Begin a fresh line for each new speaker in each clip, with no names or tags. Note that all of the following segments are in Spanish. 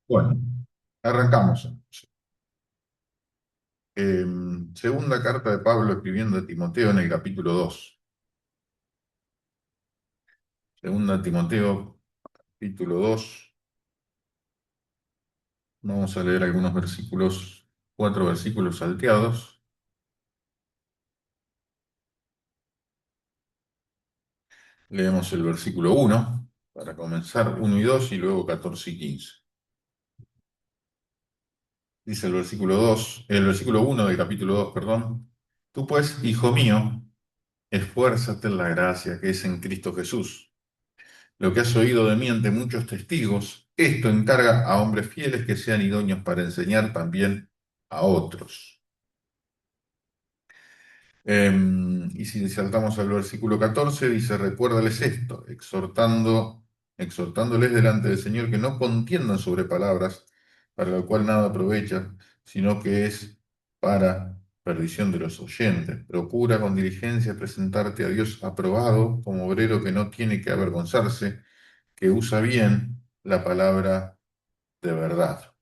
Bueno, arrancamos. Segunda carta de Pablo escribiendo a Timoteo en el capítulo 2. Segunda Timoteo, capítulo 2. Vamos a leer algunos versículos, cuatro versículos salteados. Leemos el versículo 1 para comenzar, 1 y 2 y luego 14 y 15. Dice el versículo 1 del capítulo 2, perdón. Tú pues, hijo mío, esfuérzate en la gracia que es en Cristo Jesús. Lo que has oído de mí ante muchos testigos, esto encarga a hombres fieles que sean idóneos para enseñar también a otros. Y si saltamos al versículo 14, dice, recuérdales esto, exhortándoles delante del Señor que no contiendan sobre palabras, para lo cual nada aprovecha, sino que es para perdición de los oyentes. Procura con diligencia presentarte a Dios aprobado como obrero que no tiene que avergonzarse, que usa bien la palabra de verdad.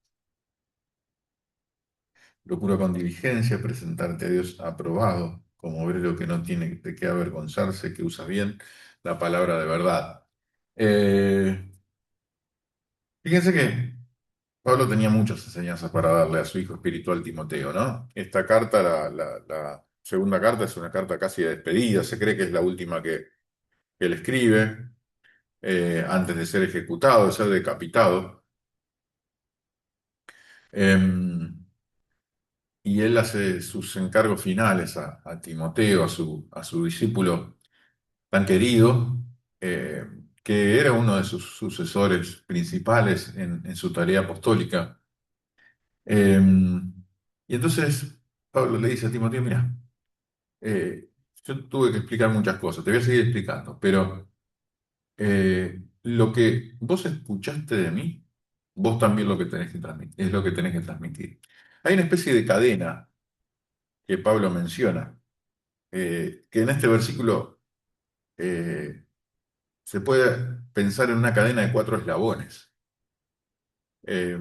Procura con diligencia presentarte a Dios aprobado, como obrero que no tiene de qué avergonzarse, que usa bien la palabra de verdad. Eh, Fíjense que Pablo tenía muchas enseñanzas para darle a su hijo espiritual Timoteo, ¿no? Esta carta, la segunda carta, es una carta casi de despedida, se cree que es la última que él escribe antes de ser ejecutado, de ser decapitado. Em, y él hace sus encargos finales a Timoteo, a su discípulo tan querido, eh, que era uno de sus sucesores principales en su tarea apostólica. Eh, y entonces Pablo le dice a Timoteo, mira, yo tuve que explicar muchas cosas, te voy a seguir explicando, pero lo que vos escuchaste de mí, vos también lo que tenés que transmitir, es lo que tenés que transmitir. Hay una especie de cadena que Pablo menciona, que en este versículo se puede pensar en una cadena de cuatro eslabones. Eh,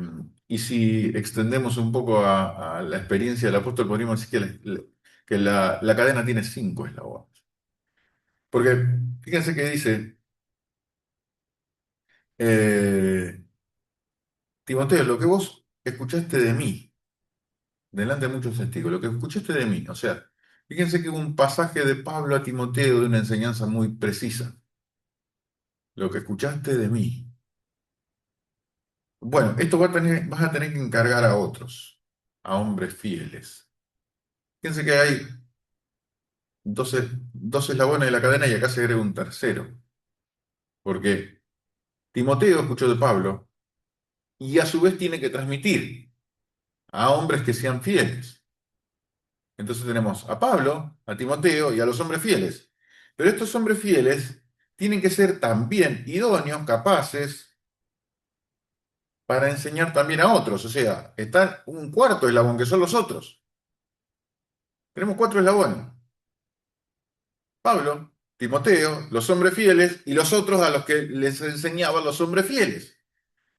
y si extendemos un poco a la experiencia del apóstol, podríamos decir que la cadena tiene cinco eslabones. Porque fíjense que dice, eh, Timoteo, lo que vos escuchaste de mí, delante de muchos testigos, lo que escuchaste de mí, o sea, fíjense que hubo un pasaje de Pablo a Timoteo de una enseñanza muy precisa. Lo que escuchaste de mí. Bueno, esto vas a tener que encargar a otros, a hombres fieles. Fíjense que hay dos eslabones de la cadena y acá se agrega un tercero, porque Timoteo escuchó de Pablo y a su vez tiene que transmitir a hombres que sean fieles. Entonces tenemos a Pablo, a Timoteo y a los hombres fieles. Pero estos hombres fieles tienen que ser también idóneos, capaces para enseñar también a otros. O sea, está un cuarto eslabón que son los otros. Tenemos cuatro eslabones. Pablo, Timoteo, los hombres fieles y los otros a los que les enseñaban los hombres fieles.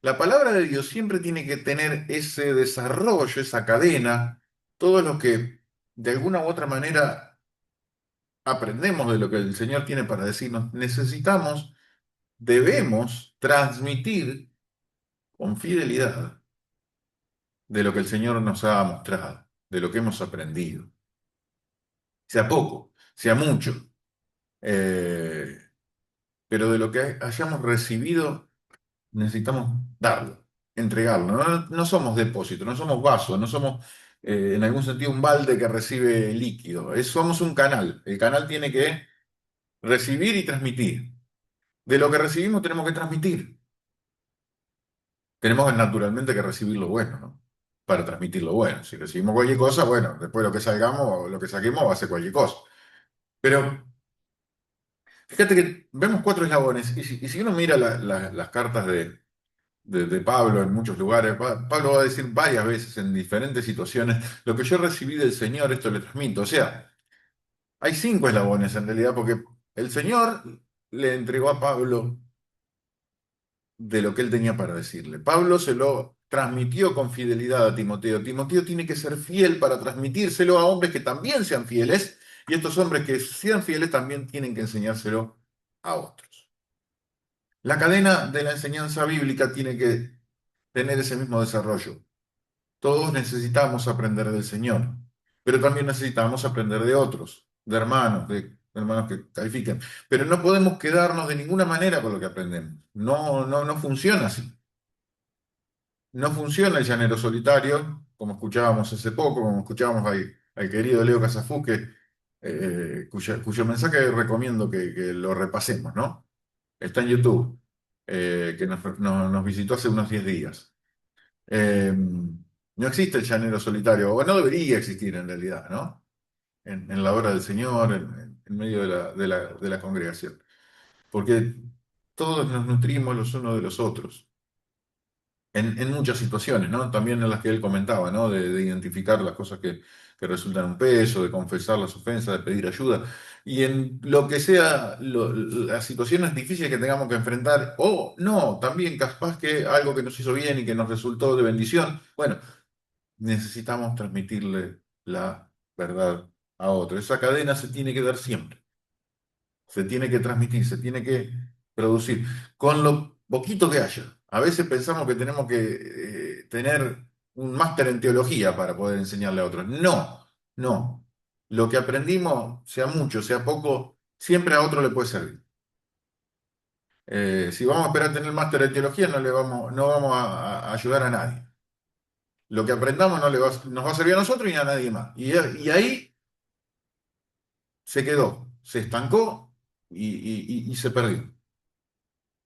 La palabra de Dios siempre tiene que tener ese desarrollo, esa cadena, todo lo que de alguna u otra manera aprendemos de lo que el Señor tiene para decirnos, necesitamos, debemos transmitir con fidelidad de lo que el Señor nos ha mostrado, de lo que hemos aprendido, sea poco, sea mucho, eh, pero de lo que hayamos recibido necesitamos darlo, entregarlo. No somos depósito, no somos vaso, no somos en algún sentido un balde que recibe líquido. Somos un canal. El canal tiene que recibir y transmitir. De lo que recibimos tenemos que transmitir. Tenemos naturalmente que recibir lo bueno, ¿no? Para transmitir lo bueno. Si recibimos cualquier cosa, bueno, después lo que salgamos, lo que saquemos va a ser cualquier cosa. Pero fíjate que vemos cuatro eslabones y si uno mira las cartas de Pablo en muchos lugares. Pablo va a decir varias veces en diferentes situaciones, lo que yo recibí del Señor, esto le transmito. O sea, hay cinco eslabones en realidad, porque el Señor le entregó a Pablo de lo que él tenía para decirle. Pablo se lo transmitió con fidelidad a Timoteo. Timoteo tiene que ser fiel para transmitírselo a hombres que también sean fieles, y estos hombres que sean fieles también tienen que enseñárselo a otros. La cadena de la enseñanza bíblica tiene que tener ese mismo desarrollo. Todos necesitamos aprender del Señor, pero también necesitamos aprender de otros, de hermanos que califiquen. Pero no podemos quedarnos de ninguna manera con lo que aprendemos. No, no, no funciona así. No funciona el llanero solitario, como escuchábamos hace poco, como escuchábamos al querido Leo Casafú, cuyo mensaje recomiendo que lo repasemos, ¿no? Está en YouTube, que nos visitó hace unos 10 días. No existe el llanero solitario, o no debería existir en realidad, ¿no? En la obra del Señor, en medio de la congregación, porque todos nos nutrimos los unos de los otros. En muchas situaciones, ¿no? También en las que él comentaba, ¿no? De identificar las cosas que resultan un peso, de confesar las ofensas, de pedir ayuda. Y en lo que sea las situaciones difíciles que tengamos que enfrentar, o no, también capaz que algo que nos hizo bien y que nos resultó de bendición, bueno, necesitamos transmitirle la verdad a otro. Esa cadena se tiene que dar siempre, se tiene que transmitir, se tiene que producir, con lo poquito que haya. A veces pensamos que tenemos que tener un máster en teología para poder enseñarle a otros. No, no. Lo que aprendimos, sea mucho, sea poco, siempre a otro le puede servir. Si vamos a esperar a tener máster en teología, no vamos a ayudar a nadie. Lo que aprendamos nos va a servir a nosotros y a nadie más. Y ahí se quedó, se estancó y se perdió.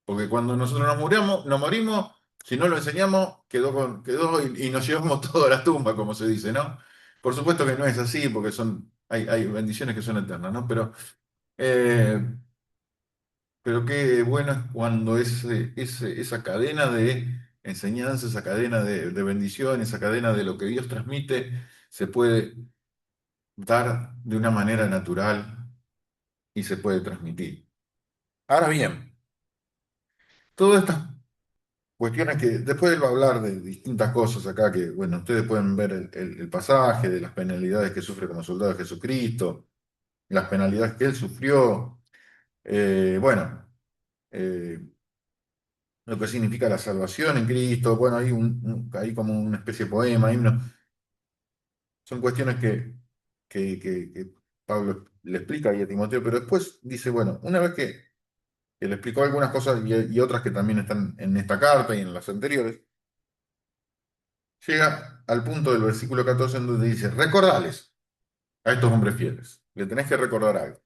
Porque cuando nosotros nos morimos, si no lo enseñamos, quedó y nos llevamos todo a la tumba, como se dice, ¿no? Por supuesto que no es así, porque hay bendiciones que son eternas, ¿no? Eh, pero qué bueno es cuando esa cadena de enseñanza, esa cadena de bendición, esa cadena de lo que Dios transmite, se puede dar de una manera natural y se puede transmitir. Ahora bien, todas estas cuestiones que después él va a hablar de distintas cosas acá que, bueno, ustedes pueden ver el pasaje de las penalidades que sufre como soldado de Jesucristo, las penalidades que él sufrió, bueno, eh, lo que significa la salvación en Cristo, bueno, hay como una especie de poema, himno, son cuestiones que Pablo le explica ahí a Timoteo, pero después dice, bueno, una vez que le explicó algunas cosas y otras que también están en esta carta y en las anteriores, llega al punto del versículo 14 en donde dice, recordales a estos hombres fieles, le tenés que recordar algo.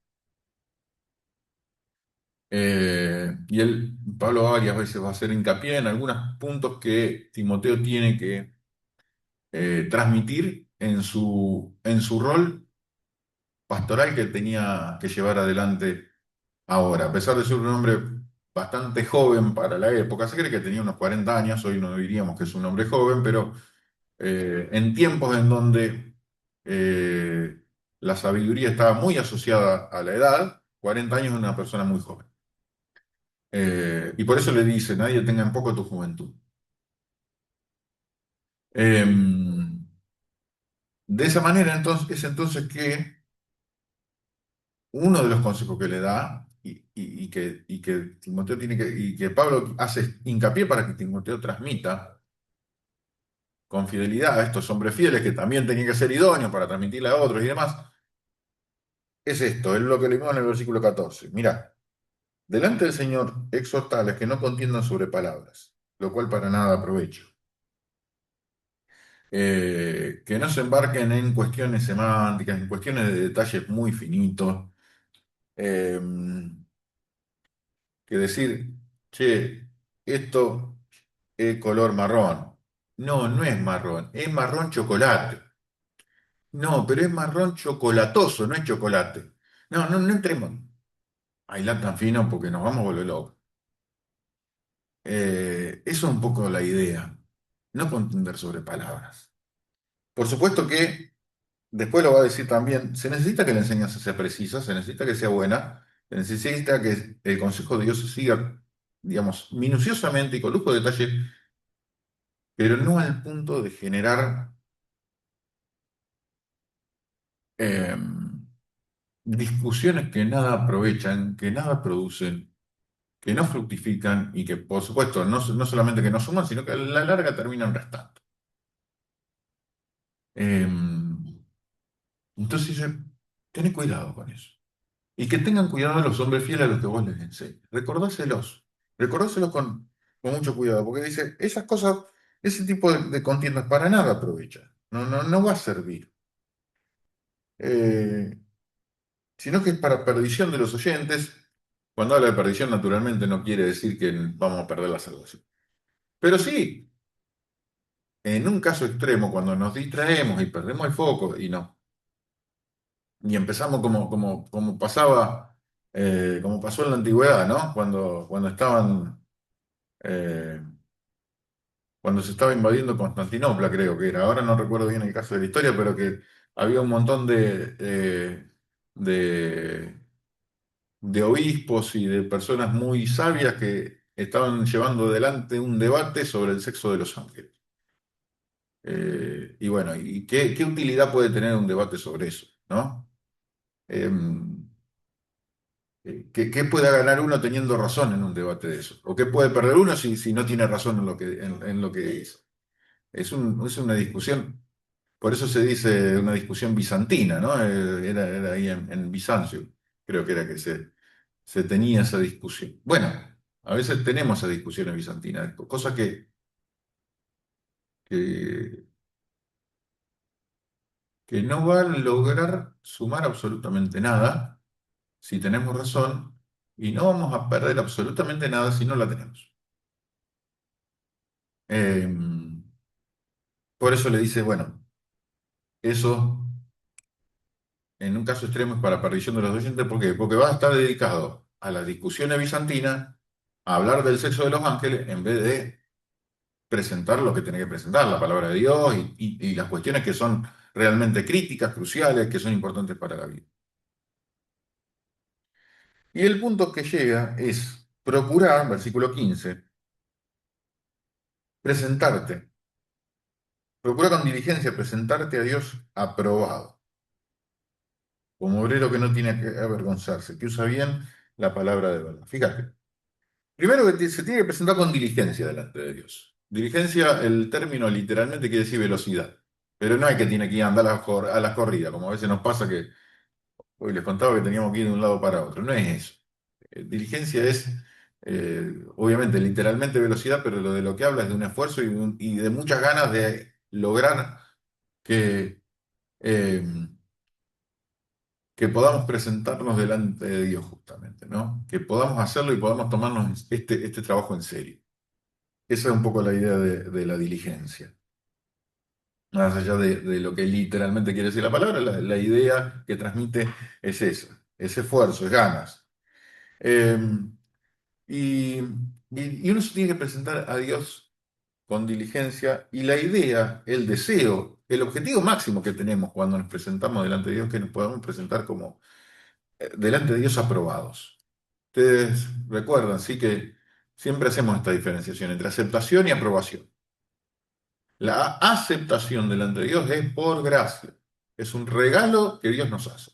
Pablo varias veces va a hacer hincapié en algunos puntos que Timoteo tiene que transmitir en su rol pastoral que tenía que llevar adelante ahora. A pesar de ser un hombre bastante joven para la época, se cree que tenía unos 40 años, hoy no diríamos que es un hombre joven, pero en tiempos en donde eh, la sabiduría estaba muy asociada a la edad, 40 años es una persona muy joven. Y por eso le dice, nadie tenga en poco tu juventud. De esa manera, entonces, es entonces que uno de los consejos que le da y que Timoteo y que Pablo hace hincapié para que Timoteo transmita con fidelidad a estos hombres fieles que también tenían que ser idóneos para transmitirle a otros y demás, es esto, es lo que leímos en el versículo 14. Mirá, delante del Señor exhortales que no contiendan sobre palabras, lo cual para nada aprovecho. Que no se embarquen en cuestiones semánticas, en cuestiones de detalles muy finitos, eh, que decir, che, esto es color marrón. No, no es marrón, es marrón chocolate. No, pero es marrón chocolatoso, no es chocolate. No, no, no entremos a hilar tan fino porque nos vamos a volver locos. Eso es un poco la idea, no contender sobre palabras. Por supuesto que después lo va a decir también, se necesita que la enseñanza sea precisa, se necesita que sea buena, se necesita que el consejo de Dios se siga digamos, minuciosamente y con lujo de detalle, pero no al punto de generar eh, discusiones que nada aprovechan, que nada producen, que no fructifican y que, por supuesto, no solamente que no suman, sino que a la larga terminan restando. Eh, entonces, ten cuidado con eso. Y que tengan cuidado los hombres fieles a los que vos les enseñes. Recordáselos con mucho cuidado, porque dice, esas cosas, ese tipo de contiendas para nada aprovechan. No va a servir. Eh, Sino que es para perdición de los oyentes. Cuando habla de perdición, naturalmente no quiere decir que vamos a perder la salvación. Pero sí, en un caso extremo, cuando nos distraemos y perdemos el foco y empezamos como pasaba, como pasó en la antigüedad, ¿no? Cuando eh, cuando se estaba invadiendo Constantinopla, creo que era. Ahora no recuerdo bien el caso de la historia, pero que había un montón de, de obispos y de personas muy sabias que estaban llevando adelante un debate sobre el sexo de los ángeles. Y bueno, ¿y qué utilidad puede tener un debate sobre eso, ¿no? Em, ¿qué puede ganar uno teniendo razón en un debate de eso? ¿O qué puede perder uno si no tiene razón en lo que dice? Es una discusión, por eso se dice una discusión bizantina, ¿no? Era ahí en Bizancio, creo que era que se tenía esa discusión. Bueno, a veces tenemos esas discusiones bizantinas, cosas que, que no van a lograr sumar absolutamente nada si tenemos razón y no vamos a perder absolutamente nada si no la tenemos. Eh, por eso le dice, bueno, eso en un caso extremo es para perdición de los oyentes. ¿Por qué? Porque va a estar dedicado a las discusiones bizantinas, a hablar del sexo de los ángeles, en vez de presentar lo que tiene que presentar, la palabra de Dios y las cuestiones que son realmente críticas, cruciales, que son importantes para la vida. Y el punto que llega es procurar, versículo 15, presentarte, procura con diligencia presentarte a Dios aprobado, como obrero que no tiene que avergonzarse, que usa bien la palabra de verdad. Fíjate. Primero que se tiene que presentar con diligencia delante de Dios. Diligencia, el término literalmente quiere decir velocidad. Pero no hay que tiene que ir a andar a la corrida, como a veces nos pasa que hoy les contaba que teníamos que ir de un lado para otro. No es eso. Diligencia es, obviamente, literalmente velocidad, pero de lo que habla es de un esfuerzo y de muchas ganas de lograr que, eh, que podamos presentarnos delante de Dios, justamente, ¿no? Que podamos hacerlo y podamos tomarnos este trabajo en serio. Esa es un poco la idea de la diligencia. Más allá de lo que literalmente quiere decir la palabra, la idea que transmite es esa, ese esfuerzo, es ganas. Eh, y, y uno se tiene que presentar a Dios con diligencia y la idea, el deseo, el objetivo máximo que tenemos cuando nos presentamos delante de Dios, que nos podamos presentar como delante de Dios aprobados. Ustedes recuerdan, sí, que siempre hacemos esta diferenciación entre aceptación y aprobación. La aceptación delante de Dios es por gracia. Es un regalo que Dios nos hace.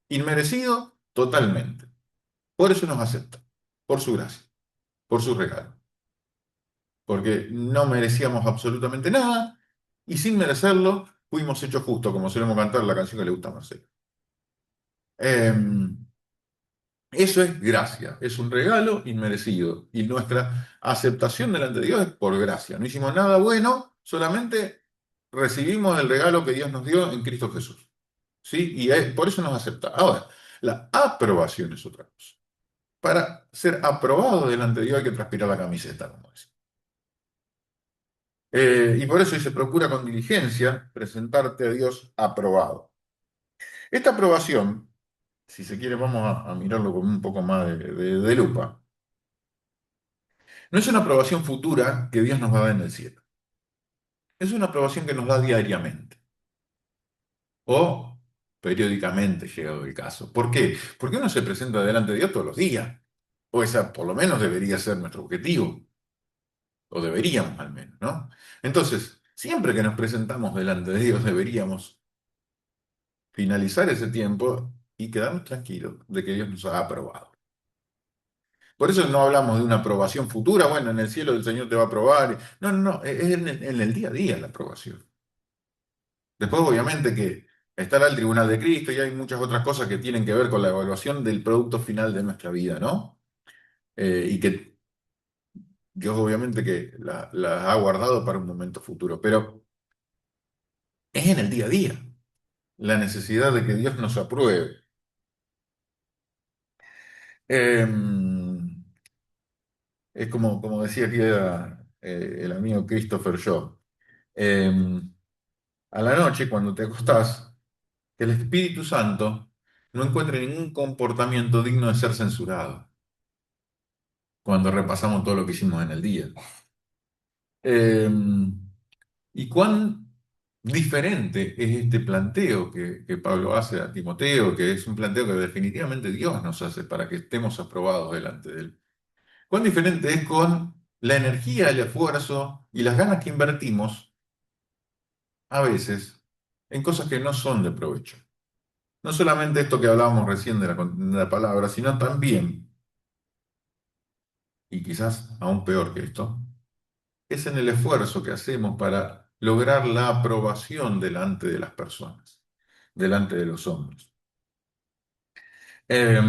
Inmerecido totalmente. Por eso nos acepta. Por su gracia. Por su regalo. Porque no merecíamos absolutamente nada y sin merecerlo fuimos hechos justos, como solemos cantar la canción que le gusta a Marcelo. Em, Eso es gracia, es un regalo inmerecido. Y nuestra aceptación delante de Dios es por gracia. No hicimos nada bueno, solamente recibimos el regalo que Dios nos dio en Cristo Jesús. ¿Sí? Y por eso nos acepta. Ahora, la aprobación es otra cosa. Para ser aprobado delante de Dios hay que transpirar la camiseta, como dice. Y por eso dice, procura con diligencia presentarte a Dios aprobado. Esta aprobación, si se quiere, vamos a mirarlo con un poco más de lupa. No es una aprobación futura que Dios nos va a dar en el cielo. Es una aprobación que nos da diariamente o periódicamente, llegado el caso. ¿Por qué? Porque uno se presenta delante de Dios todos los días. O esa por lo menos debería ser nuestro objetivo, o deberíamos al menos, ¿no? Entonces, siempre que nos presentamos delante de Dios, deberíamos finalizar ese tiempo y quedarnos tranquilos de que Dios nos ha aprobado. Por eso no hablamos de una aprobación futura, bueno, en el cielo el Señor te va a aprobar. No, no, no, es en el día a día la aprobación. Después, obviamente, que estará el tribunal de Cristo y hay muchas otras cosas que tienen que ver con la evaluación del producto final de nuestra vida, ¿no? Y que Dios obviamente que las ha guardado para un momento futuro, pero es en el día a día la necesidad de que Dios nos apruebe. Eh, es como decía aquí el amigo Christopher Shaw. Eh, a la noche, cuando te acostás, que el Espíritu Santo no encuentre ningún comportamiento digno de ser censurado cuando repasamos todo lo que hicimos en el día. Eh, y cuán diferente es este planteo que Pablo hace a Timoteo, que es un planteo que definitivamente Dios nos hace para que estemos aprobados delante de él. Cuán diferente es con la energía, el esfuerzo y las ganas que invertimos a veces en cosas que no son de provecho. No solamente esto que hablábamos recién de la palabra, sino también, y quizás aún peor que esto, es en el esfuerzo que hacemos para lograr la aprobación delante de las personas, delante de los hombres. Eh,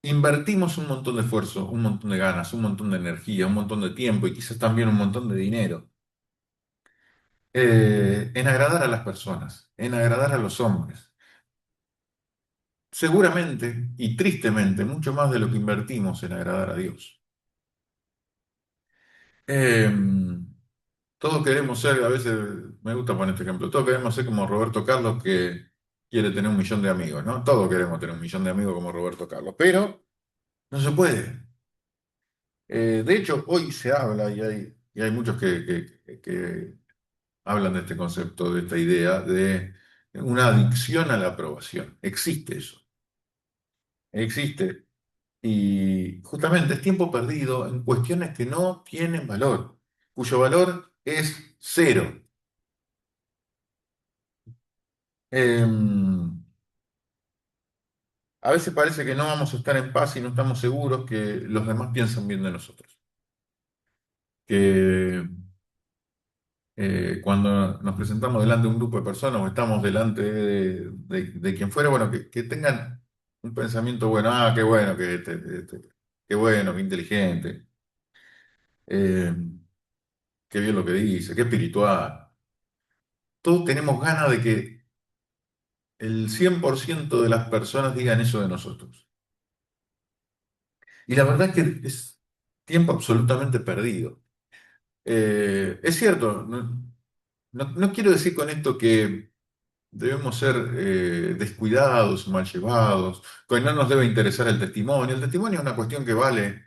invertimos un montón de esfuerzo, un montón de ganas, un montón de energía, un montón de tiempo y quizás también un montón de dinero en agradar a las personas, en agradar a los hombres. Seguramente y tristemente mucho más de lo que invertimos en agradar a Dios. Eh, todos queremos ser, a veces me gusta poner este ejemplo, todos queremos ser como Roberto Carlos que quiere tener un millón de amigos, ¿no? Todos queremos tener un millón de amigos como Roberto Carlos, pero no se puede. De hecho, hoy se habla y hay muchos que hablan de este concepto, de esta idea de una adicción a la aprobación. Existe eso, existe. Y justamente es tiempo perdido en cuestiones que no tienen valor, cuyo valor es cero. Em, a veces parece que no vamos a estar en paz y no estamos seguros que los demás piensan bien de nosotros. Que cuando nos presentamos delante de un grupo de personas o estamos delante de quien fuera, bueno, que tengan un pensamiento bueno, qué bueno, qué bueno, qué inteligente, eh, qué bien lo que dice, qué espiritual. Todos tenemos ganas de que el 100% de las personas digan eso de nosotros. Y la verdad es que es tiempo absolutamente perdido. Es cierto, no quiero decir con esto que debemos ser descuidados, mal llevados, que no nos debe interesar el testimonio. El testimonio es una cuestión que vale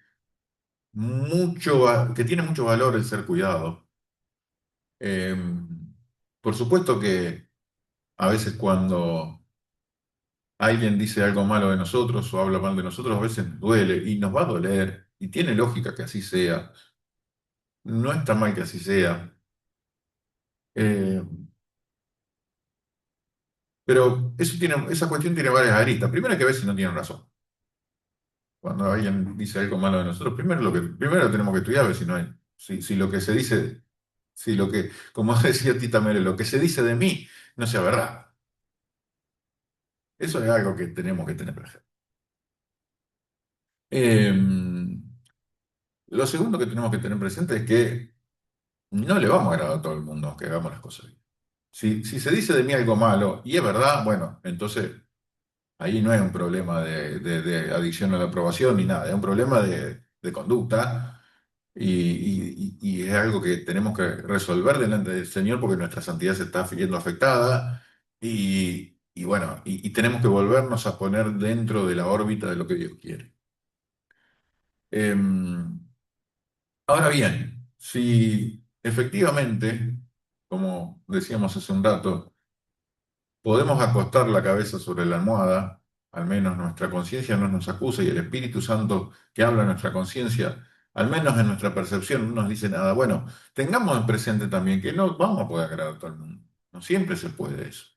mucho, que tiene mucho valor el ser cuidado. Eh, por supuesto que a veces cuando alguien dice algo malo de nosotros o habla mal de nosotros, a veces nos duele y nos va a doler y tiene lógica que así sea. No está mal que así sea. Eh, pero esa cuestión tiene varias aristas. Primero que a veces no tienen razón. Cuando alguien dice algo malo de nosotros, primero tenemos que estudiar a ver si no hay, si lo que se dice, si lo que, como decía Tita Mere, lo que se dice de mí no sea verdad. Eso es algo que tenemos que tener presente. Eh, lo segundo que tenemos que tener presente es que no le vamos a agradar a todo el mundo aunque hagamos las cosas bien. Si se dice de mí algo malo y es verdad, bueno, entonces ahí no es un problema de adicción a la aprobación ni nada, es un problema de conducta y es algo que tenemos que resolver delante del Señor porque nuestra santidad se está viendo afectada y bueno, y tenemos que volvernos a poner dentro de la órbita de lo que Dios quiere. Em, ahora bien, si efectivamente, como decíamos hace un rato, podemos acostar la cabeza sobre la almohada, al menos nuestra conciencia no nos acusa y el Espíritu Santo que habla en nuestra conciencia, al menos en nuestra percepción, no nos dice nada. Bueno, tengamos en presente también que no vamos a poder agradar a todo el mundo. No siempre se puede eso.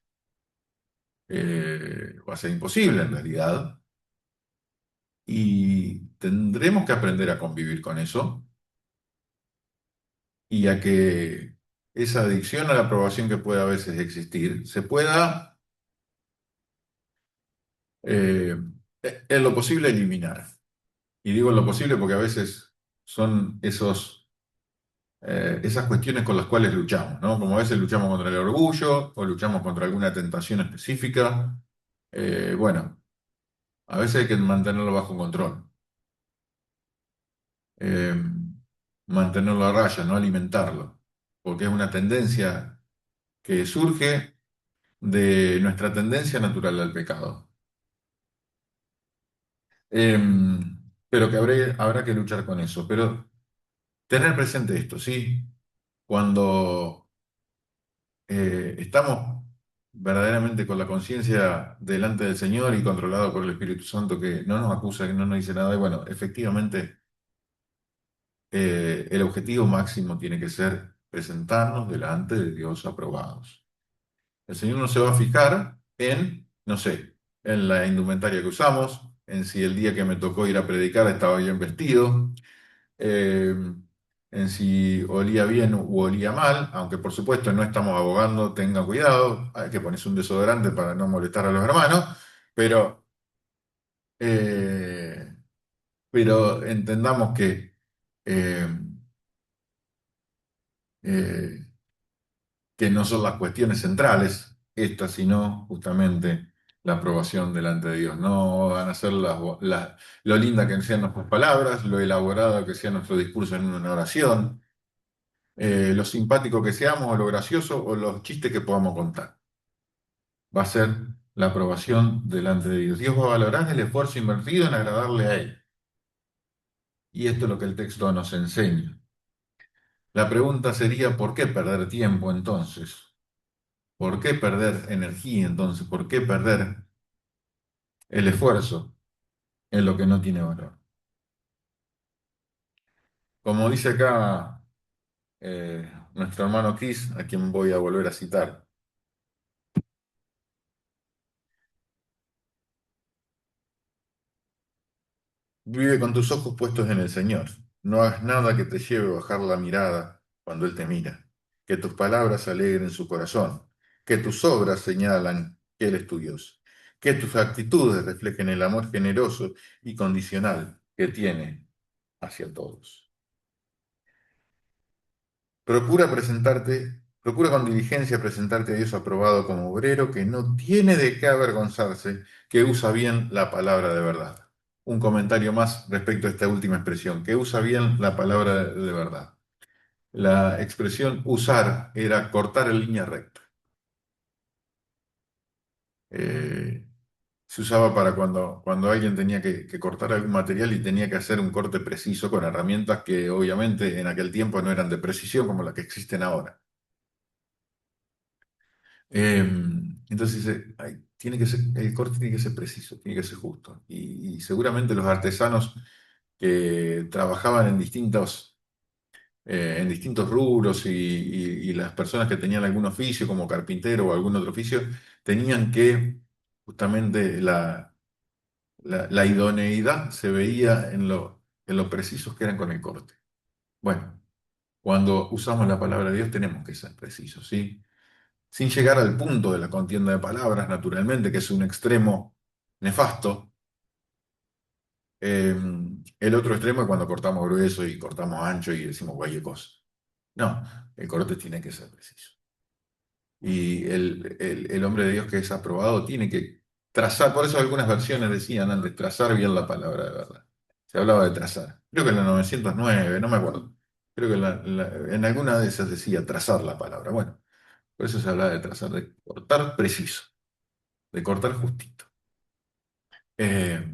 Va a ser imposible en realidad y tendremos que aprender a convivir con eso y a que esa adicción a la aprobación que puede a veces existir se pueda, eh, en lo posible, eliminar. Y digo en lo posible porque a veces son esas cuestiones con las cuales luchamos, ¿no? Como a veces luchamos contra el orgullo o luchamos contra alguna tentación específica. Bueno, a veces hay que mantenerlo bajo control, eh, mantenerlo a raya, no alimentarlo, porque es una tendencia que surge de nuestra tendencia natural al pecado. Eh, pero que habrá que luchar con eso. Pero tener presente esto, ¿sí? Cuando estamos verdaderamente con la conciencia delante del Señor y controlado por el Espíritu Santo que no nos acusa, que no nos dice nada, y bueno, efectivamente el objetivo máximo tiene que ser presentarnos delante de Dios aprobados. El Señor no se va a fijar en, no sé, en la indumentaria que usamos, en si el día que me tocó ir a predicar estaba bien vestido, eh, en si olía bien u olía mal, aunque por supuesto no estamos abogando, tengan cuidado, hay que ponerse un desodorante para no molestar a los hermanos, pero, eh, pero entendamos eh, eh, que no son las cuestiones centrales, estas, sino justamente la aprobación delante de Dios. No van a ser lo linda que sean nuestras palabras, lo elaborado que sea nuestro discurso en una oración, lo simpático que seamos, o lo gracioso, o los chistes que podamos contar. Va a ser la aprobación delante de Dios. Dios va a valorar el esfuerzo invertido en agradarle a Él. Y esto es lo que el texto nos enseña. La pregunta sería, ¿por qué perder tiempo entonces? ¿Por qué perder energía entonces? ¿Por qué perder el esfuerzo en lo que no tiene valor? Como dice acá nuestro hermano Chris, a quien voy a volver a citar, vive con tus ojos puestos en el Señor. No hagas nada que te lleve a bajar la mirada cuando Él te mira. Que tus palabras alegren su corazón. Que tus obras señalan que Él es tu Dios. Que tus actitudes reflejen el amor generoso y condicional que tiene hacia todos. Procura con diligencia presentarte a Dios aprobado como obrero que no tiene de qué avergonzarse, que usa bien la palabra de verdad. Un comentario más respecto a esta última expresión, que usa bien la palabra de verdad. La expresión usar era cortar en línea recta. Eh, Se usaba para cuando alguien tenía que cortar algún material y tenía que hacer un corte preciso con herramientas que obviamente en aquel tiempo no eran de precisión como las que existen ahora. Eh, entonces, tiene que ser, el corte tiene que ser preciso, tiene que ser justo. Y seguramente los artesanos que trabajaban en distintos rubros y las personas que tenían algún oficio, como carpintero o algún otro oficio, tenían que justamente la idoneidad se veía en lo precisos que eran con el corte. Bueno, cuando usamos la palabra de Dios tenemos que ser precisos, ¿sí? Sin llegar al punto de la contienda de palabras, naturalmente, que es un extremo nefasto. Eh, el otro extremo es cuando cortamos grueso y cortamos ancho y decimos cualquier cosa. No, el corte tiene que ser preciso. Y el hombre de Dios que es aprobado tiene que trazar, por eso algunas versiones decían antes, trazar bien la palabra de verdad. Se hablaba de trazar. Creo que en la 909, no me acuerdo. Creo que en alguna de esas decía trazar la palabra. Bueno, por eso se hablaba de trazar, de cortar preciso, de cortar justito. Eh,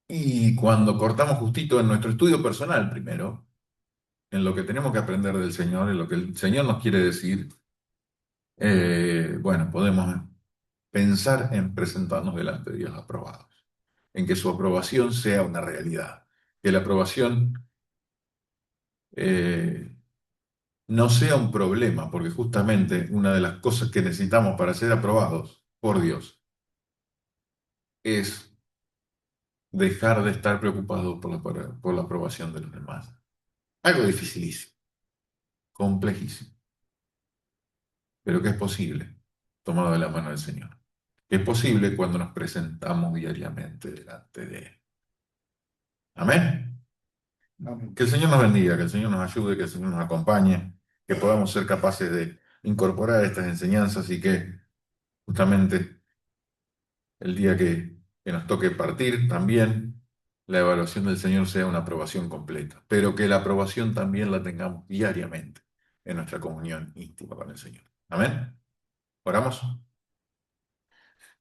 y cuando cortamos justito en nuestro estudio personal primero, en lo que tenemos que aprender del Señor, en lo que el Señor nos quiere decir, bueno, podemos pensar en presentarnos delante de Dios aprobados, en que su aprobación sea una realidad, que la aprobación eh, no sea un problema, porque justamente una de las cosas que necesitamos para ser aprobados por Dios es dejar de estar preocupados por la aprobación de los demás. Algo dificilísimo, complejísimo, pero que es posible, tomado de la mano del Señor. Que es posible cuando nos presentamos diariamente delante de Él. Amén.
Amén.
Que el Señor nos bendiga, que el Señor nos ayude, que el Señor nos acompañe, que podamos ser capaces de incorporar estas enseñanzas y que justamente el día que nos toque partir también, la evaluación del Señor sea una aprobación completa, pero que la aprobación también la tengamos diariamente en nuestra comunión íntima con el Señor. Amén. Oramos.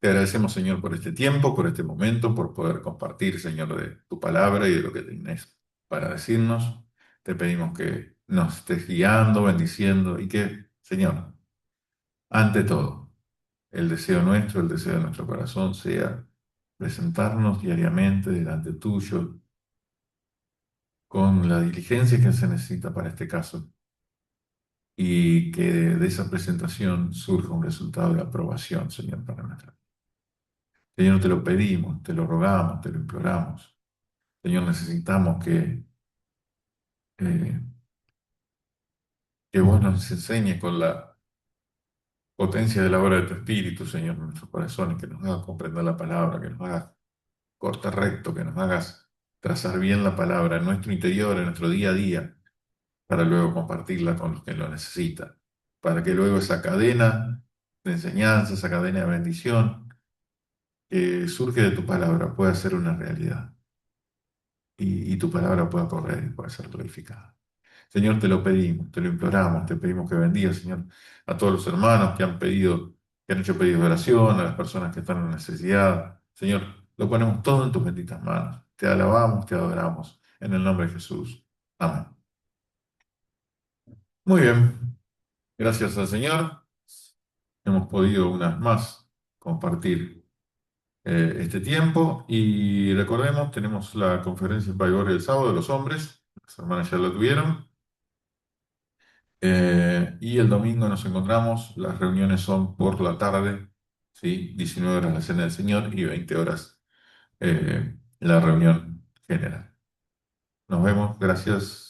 Te agradecemos, Señor, por este tiempo, por este momento, por poder compartir, Señor, de tu palabra y de lo que tenés para decirnos. Te pedimos que nos estés guiando, bendiciendo y que, Señor, ante todo, el deseo nuestro, el deseo de nuestro corazón sea presentarnos diariamente delante tuyo con la diligencia que se necesita para este caso y que de esa presentación surja un resultado de aprobación, Señor, para nuestra vida. Señor, te lo pedimos, te lo rogamos, te lo imploramos. Señor, necesitamos eh, que vos nos enseñes con la potencia de la obra de tu Espíritu, Señor, en nuestros corazones, que nos hagas comprender la palabra, que nos hagas cortar recto, que nos hagas trazar bien la palabra en nuestro interior, en nuestro día a día, para luego compartirla con los que lo necesitan, para que luego esa cadena de enseñanza, esa cadena de bendición que surge de tu palabra pueda ser una realidad y tu palabra pueda correr y pueda ser glorificada. Señor, te lo pedimos, te lo imploramos, te pedimos que bendigas, Señor, a todos los hermanos que han pedido, que han hecho pedidos de oración, a las personas que están en necesidad. Señor, lo ponemos todo en tus benditas manos. Te alabamos, te adoramos, en el nombre de Jesús. Amén. Muy bien, gracias al Señor. Hemos podido una vez más compartir este tiempo y recordemos, tenemos la conferencia en Baigorria el sábado de los hombres, las hermanas ya la tuvieron. Y el domingo nos encontramos, las reuniones son por la tarde, ¿sí? 19 horas la cena del Señor y 20 horas la reunión general. Nos vemos, gracias.